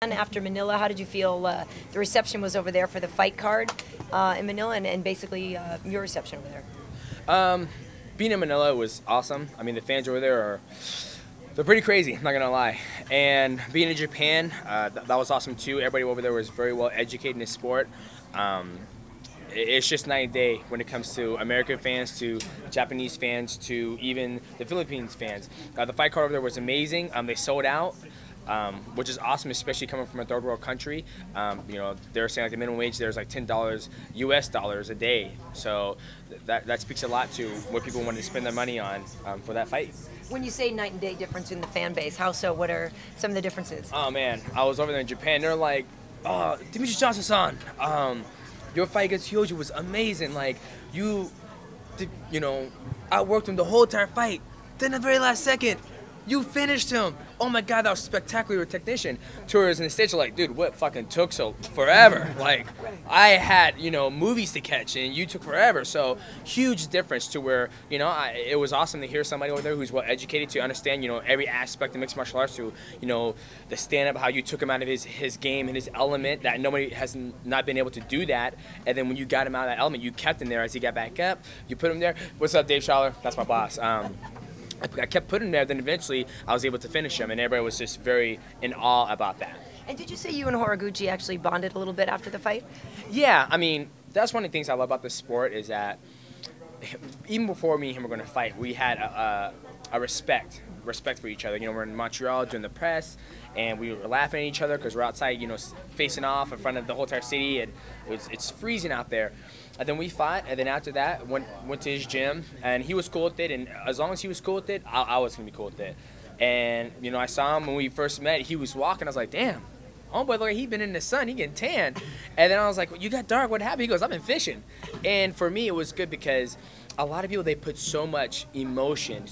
After Manila, how did you feel the reception was over there for the fight card in Manila and basically your reception over there? Being in Manila was awesome. I mean, the fans over there they're pretty crazy, I'm not gonna lie. And being in Japan, that was awesome too. Everybody over there was very well educated in the sport. It's just night and day when it comes to American fans, to Japanese fans, to even the Philippines fans. The fight card over there was amazing. They sold out. Which is awesome, especially coming from a third world country. You know, they're saying like the minimum wage there's like $10 US dollars a day. So that speaks a lot to what people wanted to spend their money on for that fight. When you say night and day difference in the fan base, how so? What are some of the differences? Oh man, I was over there in Japan. They're like, "Oh, Demetrious Johnson-san, your fight against Hyoji was amazing. Like you know, outworked him the whole entire fight. Then the very last second, you finished him. Oh my God, that was spectacular technician." Tourists in the States are like, "Dude, what fucking took so forever? Like, I had, you know, movies to catch and you took forever." So huge difference to where, you know, it was awesome to hear somebody over there who's well educated to understand, you know, every aspect of mixed martial arts, to, you know, the stand up, how you took him out of his game and his element, that nobody has not been able to do that. And then when you got him out of that element, you kept him there as he got back up. You put him there. What's up, Dave Schaller? That's my boss. I kept putting him there, then eventually I was able to finish him, and everybody was just very in awe about that. And did you say you and Horiguchi actually bonded a little bit after the fight? Yeah, I mean, that's one of the things I love about this sport is that even before me and him were going to fight, we had a respect for each other. You know, we're in Montreal doing the press, and we were laughing at each other because we're outside, you know, facing off in front of the whole entire city, and it's freezing out there. And then we fought, and then after that, went to his gym, and he was cool with it, and as long as he was cool with it, I was going to be cool with it. And, you know, I saw him when we first met. He was walking. I was like, damn, homeboy, look like he been in the sun. He getting tan. And then I was like, well, you got dark. What happened? He goes, I've been fishing. And for me, it was good because a lot of people, they put so much emotion,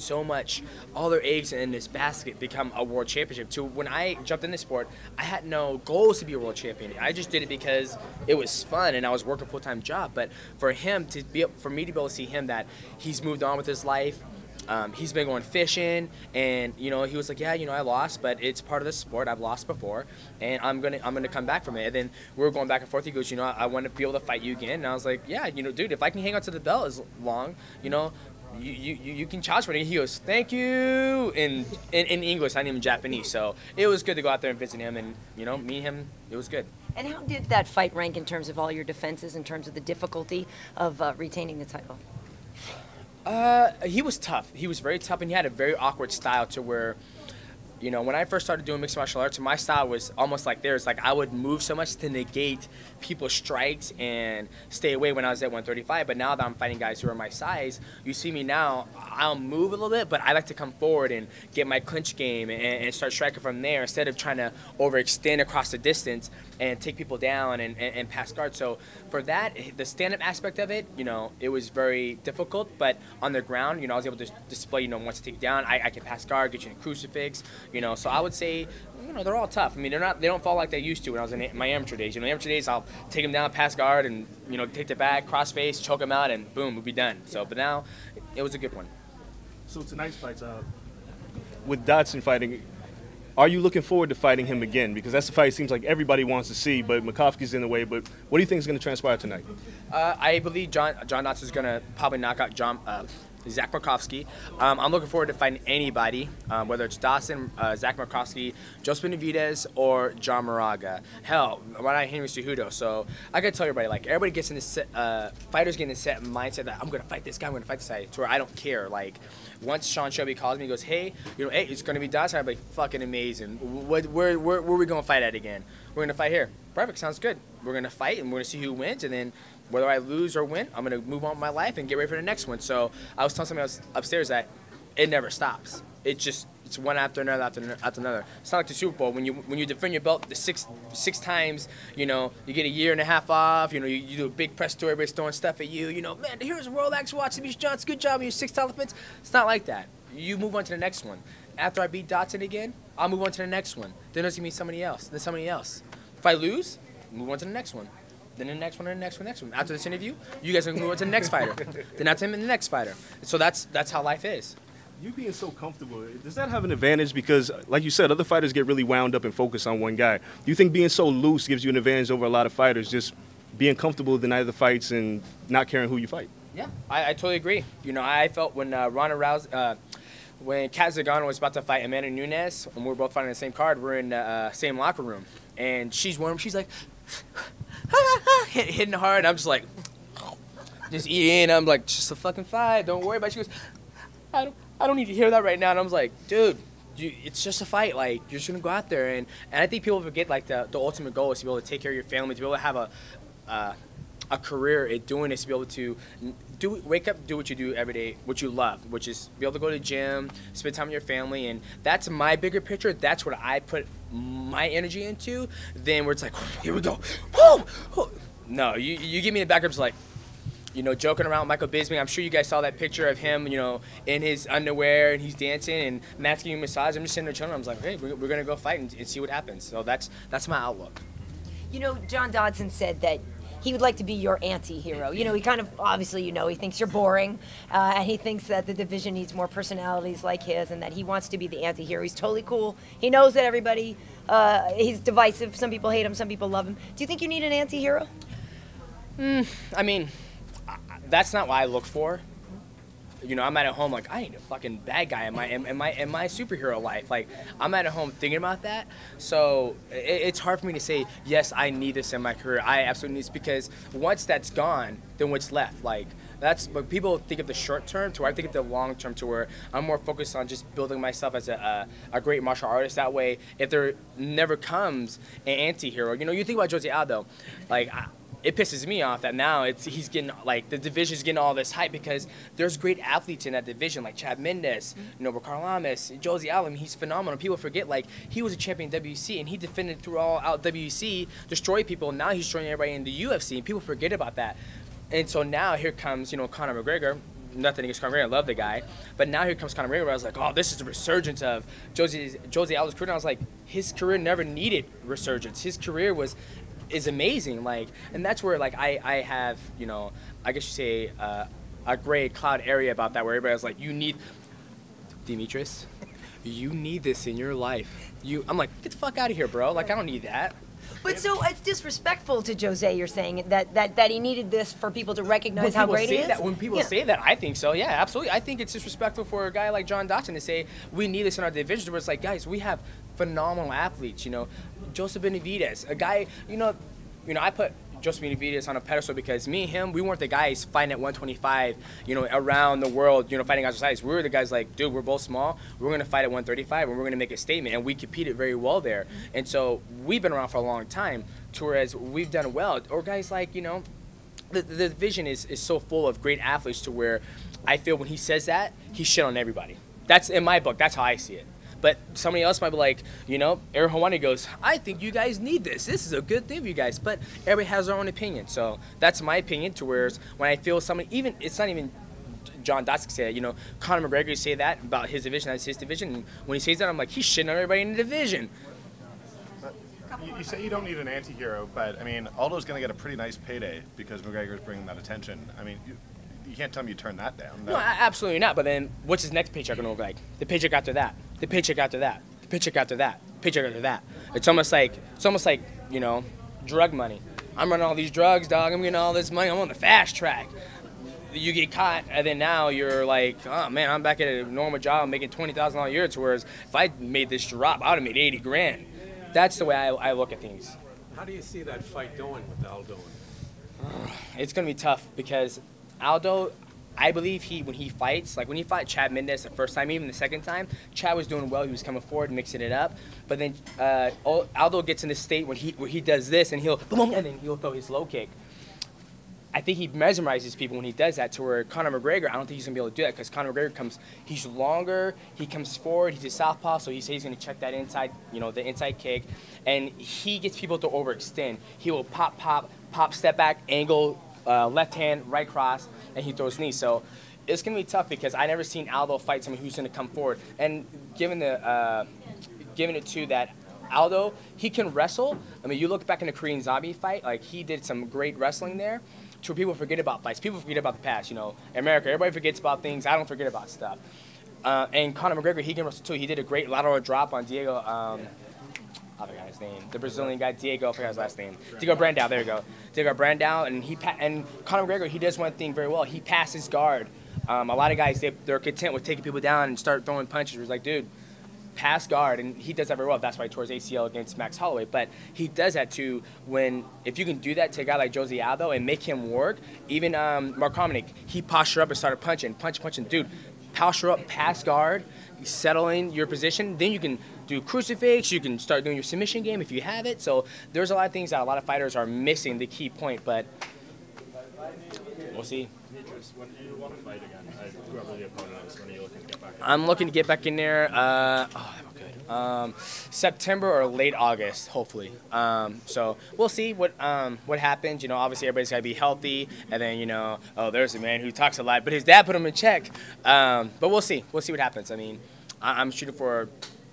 all their eggs in this basket become a world championship. To when I jumped in this sport, I had no goals to be a world champion. I just did it because it was fun and I was working a full-time job. But for him to be, for me to be able to see him that he's moved on with his life, he's been going fishing, and you know, he was like, yeah, you know, I lost, but it's part of the sport. I've lost before, and I'm gonna come back from it. And then we were going back and forth. He goes, you know, I want to be able to fight you again. And I was like, yeah, you know, dude, if I can hang on to the belt as long, you know, you can challenge for it. He goes, thank you, in English, not even Japanese. So it was good to go out there and visit him, and you know, meet him. It was good. And how did that fight rank in terms of all your defenses, in terms of the difficulty of retaining the title? He was tough. He was very tough, and he had a very awkward style to where, you know, when I first started doing mixed martial arts, my style was almost like theirs. Like, I would move so much to negate people's strikes and stay away when I was at 135. But now that I'm fighting guys who are my size, you see me now, I'll move a little bit, but I like to come forward and get my clinch game and start striking from there instead of trying to overextend across the distance and take people down and pass guard. So for that, the stand-up aspect of it, you know, it was very difficult. But on the ground, you know, I was able to display, you know, once to take you down, I can pass guard, get you in a crucifix, you know. So I would say, you know, they're all tough. I mean, they don't fall like they used to when I was in my amateur days. You know, amateur days, I'll take them down, pass guard, and, you know, take the back, cross face, choke them out, and boom, we'll be done. So, but now, it was a good one. So tonight's fight, with Dodson fighting, are you looking forward to fighting him again? Because that's the fight it seems like everybody wants to see, but Makovsky's in the way. But what do you think is going to transpire tonight? I believe Jon Jones is going to probably knock out Zach Makovsky. I'm looking forward to fighting anybody, whether it's Dawson, Zach Makovsky, Joseph Benavidez, or John Moraga. Hell, why not Henry Cejudo? So I gotta tell everybody, like, everybody gets in this fighters get in this set mindset that I'm gonna fight this guy, I'm gonna fight this guy, to where I don't care. Like, once Sean Shelby calls me, he goes, hey, you know, hey, it's gonna be Dawson. I'm like, fucking amazing. Where are we gonna fight at again? We're gonna fight here. Perfect, sounds good. We're gonna fight and we're gonna see who wins, and then whether I lose or win, I'm going to move on with my life and get ready for the next one. So I was telling somebody else upstairs that it never stops. It's one after another after another. It's not like the Super Bowl. When you defend your belt the six times, you know, you get a year and a half off. You know, you do a big press tour, everybody's throwing stuff at you. You know, man, here's a Rolex watch, Demetrious Johnson, good job on your 6 title defense. It's not like that. You move on to the next one. After I beat Dotson again, I'll move on to the next one. Then there's going to be somebody else, then somebody else. If I lose, move on to the next one. Then the next one, and the next one, next one. After this interview, you guys are going to move on to the next fighter. Then after him, and the next fighter. So that's how life is. You being so comfortable, does that have an advantage? Because, like you said, other fighters get really wound up and focused on one guy. Do you think being so loose gives you an advantage over a lot of fighters, just being comfortable the night of the fights and not caring who you fight? Yeah, I totally agree. You know, I felt when Ronda Rousey, when Kat Zingano was about to fight Amanda Nunes, and we were both fighting the same card, we're in the same locker room, and she's warm. She's like, hitting hard. And I'm just like, just eating. I'm like, just a fucking fight. Don't worry about it. She goes, I don't need to hear that right now. And I was like, dude, it's just a fight. Like, you're just gonna go out there, and I think people forget like the ultimate goal is to be able to take care of your family, to be able to have a career at doing this, to be able to wake up, do what you do every day, what you love, which is be able to go to the gym, spend time with your family, and that's my bigger picture. That's what I put my energy into. Then where it's like, here we go, woo! No, you give me the backups like, you know, joking around with Michael Bisping. I'm sure you guys saw that picture of him, you know, in his underwear and he's dancing and Matt's giving him a massage. I'm just sitting there chilling. I was like, hey, we're gonna go fight and see what happens. So that's my outlook. You know, John Dodson said that he would like to be your anti-hero. You know, he kind of, obviously, you know, he thinks you're boring, and he thinks that the division needs more personalities like his, and that he wants to be the anti-hero. He's totally cool. He knows that everybody, he's divisive. Some people hate him, some people love him. Do you think you need an anti-hero? I mean, that's not what I look for. You know, I'm at home like, I ain't a fucking bad guy in my superhero life. Like, I'm at home thinking about that. So it's hard for me to say, yes, I need this in my career. I absolutely need this, because once that's gone, then what's left? Like, that's what people think of the short term to where I think of the long term, to where I'm more focused on just building myself as a great martial artist. That way, if there never comes an anti-hero, you know, you think about Jose Aldo, like, it pisses me off that now he's getting, like, the division's getting all this hype because there's great athletes in that division, like Chad Mendes, you know, Ricardo Lamas, Jose Aldo. I mean, he's phenomenal. People forget, like, he was a champion in WC and he defended through all out WC, destroyed people. Now he's destroying everybody in the UFC, and people forget about that. And so now here comes, you know, Conor McGregor. Nothing against Conor McGregor, I love the guy. But now here comes Conor McGregor, where I was like, oh, this is the resurgence of Jose Aldo's career. And I was like, his career never needed resurgence. His career is amazing, like, and that's where, like, I have, you know, I guess you say a gray cloud area about that, where everybody's like, you need DEMETRIOUS, you need this in your life. I'm like, get the fuck out of here, bro. Like, I don't need that. But so it's disrespectful to Jose. You're saying that he needed this for people to recognize how great he is. When people say that, I think so. Yeah, absolutely. I think it's disrespectful for a guy like Jon Dodson to say we need this in our division. Where it's like, guys, we have phenomenal athletes. You know, Joseph Benavidez, a guy. You know, I put Joseph Benavidez on a pedestal because me and him, we weren't the guys fighting at 125, you know, around the world, you know, fighting outside size. We were the guys like, dude, we're both small. We're going to fight at 135, and we're going to make a statement. And we competed very well there. And so we've been around for a long time, to whereas we've done well. Or guys like, you know, the division is so full of great athletes to where I feel when he says that, he's shit on everybody. That's, in my book, that's how I see it. But somebody else might be like, you know, Aaron Hawani goes, I think you guys need this. This is a good thing for you guys. But everybody has their own opinion. So that's my opinion, to where when I feel somebody, even, it's not even Jon Dodson say that, you know, Conor McGregor say that about his division, that's his division. And when he says that, I'm like, he's shitting on everybody in the division. You say you don't need an anti-hero, but, I mean, Aldo's going to get a pretty nice payday because McGregor's bringing that attention. I mean, you can't tell me you turn that down. No, absolutely not. But then what's his next paycheck going to look like? The paycheck after that. The paycheck after that. The paycheck after that. The paycheck after that. It's almost like, you know, drug money. I'm running all these drugs, dog. I'm getting all this money. I'm on the fast track. You get caught, and then now you're like, oh, man, I'm back at a normal job making $20,000 a year. To whereas if I made this drop, I would have made 80 grand. That's the way I look at things. How do you see that fight going with Aldo? It's going to be tough because Aldo, I believe when he fights, like when he fought Chad Mendes the first time, even the second time, Chad was doing well. He was coming forward, mixing it up. But then Aldo gets in this state where he does this, and then he'll throw his low kick. I think he mesmerizes people when he does that, to where Conor McGregor, I don't think he's going to be able to do that, because Conor McGregor he's longer, he comes forward, he's a southpaw, so he says he's going to check that inside, you know, the inside kick, and he gets people to overextend. He will pop, step back, angle, left hand, right cross, and he throws knees. So it's going to be tough because I never seen Aldo fight someone who's going to come forward. And given it to that, Aldo, he can wrestle. I mean, you look back in the Korean Zombie fight, like he did some great wrestling there. To where people forget about fights. People forget about the past, you know. In America, everybody forgets about things. I don't forget about stuff. And Conor McGregor, he can wrestle too. He did a great lateral drop on Diego. I forgot his name. The Brazilian guy, Diego. I forgot his last name. Diego Brandao. There you go. Diego Brandao, and Conor McGregor, he does one thing very well. He passes guard. A lot of guys, they're content with taking people down and start throwing punches. It's like, dude, pass guard, and he does that very well. That's why he tore his ACL against Max Holloway. But he does that too if you can do that to a guy like Jose Aldo and make him work. Even Mark Hominick, he posture up and started punching. Dude, posture up, pass guard, settle in your position. Then you can do crucifix. You can start doing your submission game if you have it. So there's a lot of things that a lot of fighters are missing the key point, but we'll see. When do you want to fight again? Whoever the opponent is, when are you looking to get back in? I'm looking to get back in there. September or late August, hopefully. So we'll see what happens. You know, obviously everybody's got to be healthy, and then there's a man who talks a lot, but his dad put him in check. But we'll see. We'll see what happens. I mean, I'm shooting for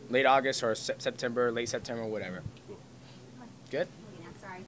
late August or September, late September, whatever. Good.